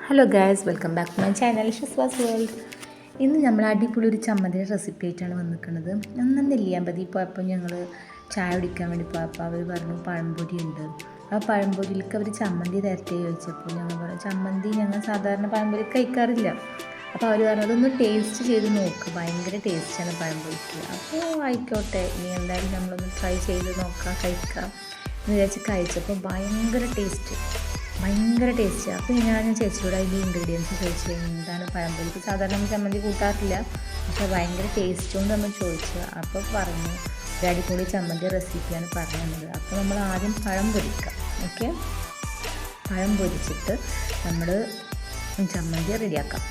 Hello guys, welcome back to my channel ഷിസ്വാസ് world. ഇന്ന് നമ്മൾ അടിപൊളി ഒരു ചമ്മന്തിയുടെ റെസിപ്പി ആയിട്ടാണ് വന്നിരിക്കുന്നത്. അന്ന് നെല്ലിയാമ്പതി പോയപ്പോൾ ഞങ്ങൾ ചായ കുടിക്കാൻ വേണ്ടി പോയപ്പോൾ അവർ പറഞ്ഞു പഴംപൊരി ഉണ്ട്. ആ പഴംപൊരിയിലേക്ക് അവർ ചമ്മന്തി തരട്ടെ ചോദിച്ചപ്പോൾ ഞങ്ങൾ പറഞ്ഞു ചമ്മന്തി ഞങ്ങൾ സാധാരണ പഴംപൊരി കഴിക്കാറില്ല. അപ്പോൾ അവർ പറഞ്ഞു അതൊന്ന് ടേസ്റ്റ് ചെയ്ത് നോക്ക്, ഭയങ്കര ടേസ്റ്റാണ് പഴംപൊരിക്ക്. അപ്പോൾ ആയിക്കോട്ടെ, ഇനി എന്തായാലും നമ്മളൊന്ന് ട്രൈ ചെയ്ത് നോക്കാം, കഴിക്കാം എന്ന് വിചാരിച്ച് കഴിച്ചപ്പോൾ ഭയങ്കര ടേസ്റ്റ്. അപ്പോൾ ഞാൻ ചേച്ചിയോട് അതിൻ്റെ ഇൻഗ്രീഡിയൻസ് ചോദിച്ചു എന്താണ് പഴംപൊരിക്ക് സാധാരണ ചമ്മന്തി കൂട്ടാറില്ല, പക്ഷേ ഭയങ്കര ടേസ്റ്റ് കൊണ്ട് നമ്മൾ ചോദിച്ചു. അപ്പോൾ പറഞ്ഞു ഒരു അടിപൊളി ചമ്മന്തി റെസിപ്പിയാണ് പറഞ്ഞു തന്നത്. അപ്പോൾ നമ്മൾ ആദ്യം പഴം പൊരിക്കാം. ഓക്കെ, പഴം പൊരിച്ചിട്ട് നമ്മൾ ചമ്മന്തി റെഡിയാക്കാം.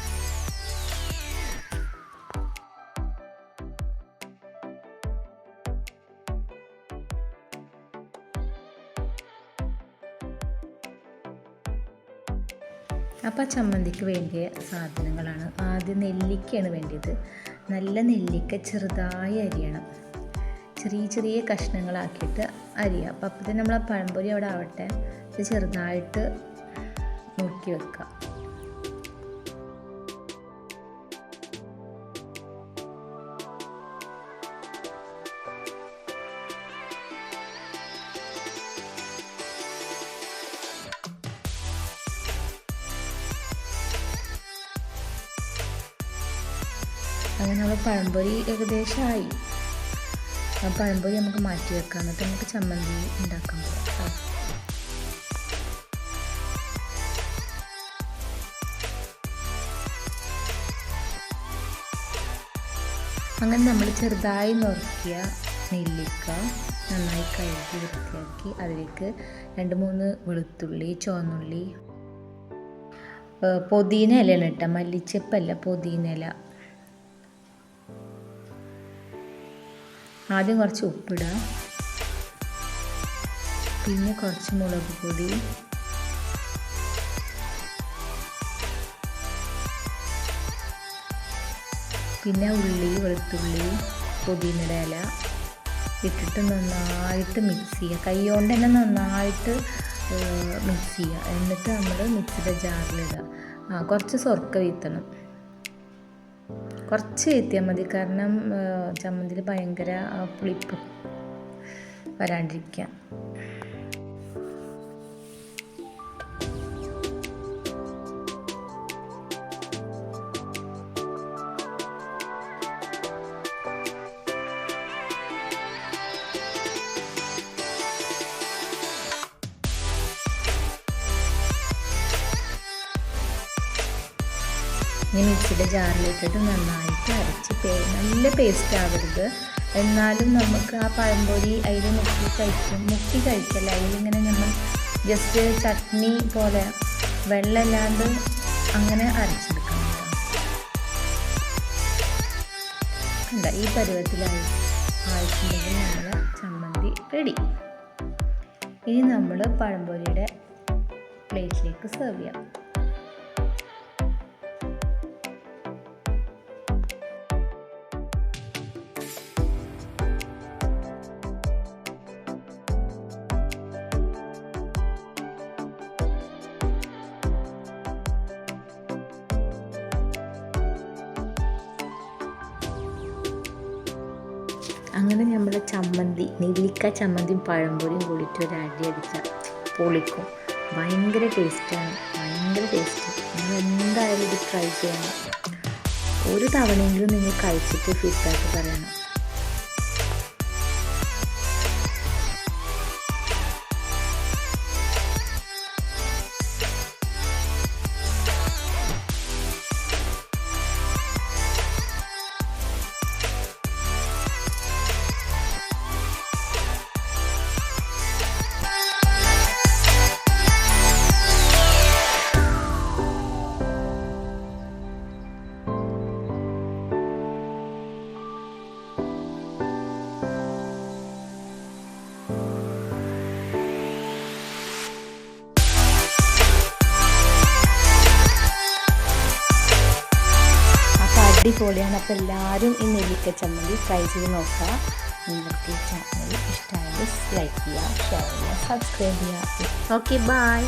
അപ്പോൾ ചമ്മന്തിക്ക് വേണ്ടിയ സാധനങ്ങളാണ്. ആദ്യം നെല്ലിക്കയാണ് വേണ്ടിയത്. നല്ല നെല്ലിക്ക ചെറുതായി അരിയണം, ചെറിയ കഷ്ണങ്ങളാക്കിയിട്ട് അരിയുക. അപ്പോൾ അപ്പോഴത്തേന് നമ്മൾ ആ പഴംപൊരി അവിടെ ആവട്ടെ, ഇത് ചെറുതായിട്ട് നുറുക്കി വെക്കുക. അങ്ങനെ നമ്മൾ പഴംപൊരി ഏകദേശമായി. ആ പഴംപൊരി നമുക്ക് മാറ്റി വെക്കാം, എന്നിട്ട് നമുക്ക് ചമ്മന്തി ഉണ്ടാക്കാൻ പോകാം. അങ്ങനെ നമ്മൾ ചെറുതായി നുറുക്കിയ നെല്ലിക്ക നന്നായി കഴുകി വൃത്തിയാക്കി അതിലേക്ക് 2-3 വെളുത്തുള്ളി, ചുവന്നുള്ളി, പുതിന ഇലയാണ് ഇട്ട, മല്ലിച്ചപ്പല്ല, പുതിന ഇല. ആദ്യം കുറച്ച് ഉപ്പിടുക, പിന്നെ കുറച്ച് മുളക് പൊടി, പിന്നെ ഉള്ളി, വെളുത്തുള്ളി, പുതിനയുടെ ഇല ഇട്ടിട്ട് നന്നായിട്ട് മിക്സ് ചെയ്യുക. കൈ കൊണ്ട് തന്നെ നന്നായിട്ട് മിക്സ് ചെയ്യുക. എന്നിട്ട് നമ്മൾ മിക്സിയുടെ ജാറിലിടുക. കുറച്ച് സ്വർക്ക വീത്തണം, കുറച്ച് എത്തിയാൽ മതി, കാരണം ചമ്മന്തിയിൽ ഭയങ്കര പുളിപ്പ് വരാണ്ടിരിക്കുക. ഇനി മിക്സിയുടെ ജാറിലിട്ടിട്ട് നന്നായിട്ട് അരച്ച് നല്ല പേസ്റ്റ് ആവരുത്. എന്നാലും നമുക്ക് ആ പഴംപൊരി അതിൽ മുക്കി കഴിക്കല്ല, അതിലിങ്ങനെ നമ്മൾ ജസ്റ്റ് ചട്നി പോലെ വെള്ളമില്ലാണ്ട് അങ്ങനെ അരച്ചെടുക്കണം. കണ്ട ഈ പരുവത്തിലായി ആയിട്ടുണ്ടെങ്കിൽ നമ്മൾ ചമ്മന്തി റെഡി. ഇനി നമ്മൾ പഴംപൊരിയുടെ പ്ലേറ്റിലേക്ക് സെർവ് ചെയ്യാം. അങ്ങനെ നമ്മൾ ചമ്മന്തി, നെല്ലിക്ക ചമ്മന്തിയും പഴംപൊരിയും കൂടിയിട്ട് ഒരു അടി അടിച്ചാൽ പൊളിക്കും. ഭയങ്കര ടേസ്റ്റാണ്. നിങ്ങൾ എന്തായാലും ഇത് ട്രൈ ചെയ്യണം. ഒരു തവണയെങ്കിലും നിങ്ങൾ കഴിച്ചിട്ട് ഫീഡ്ബാക്ക് പറയണം. അടിപൊളിയാണ്. അപ്പോൾ എല്ലാവരും ഈ നെല്ലിക്ക ചമ്മന്തി ട്രൈ ചെയ്ത് നോക്കുക. നിങ്ങൾക്ക് ഈ ചാനൽ ഇഷ്ടമായെങ്കിൽ ലൈക്ക് ചെയ്യുക, ഷെയർ ചെയ്യുക, സബ്സ്ക്രൈബ് ചെയ്യുക. Okay, by.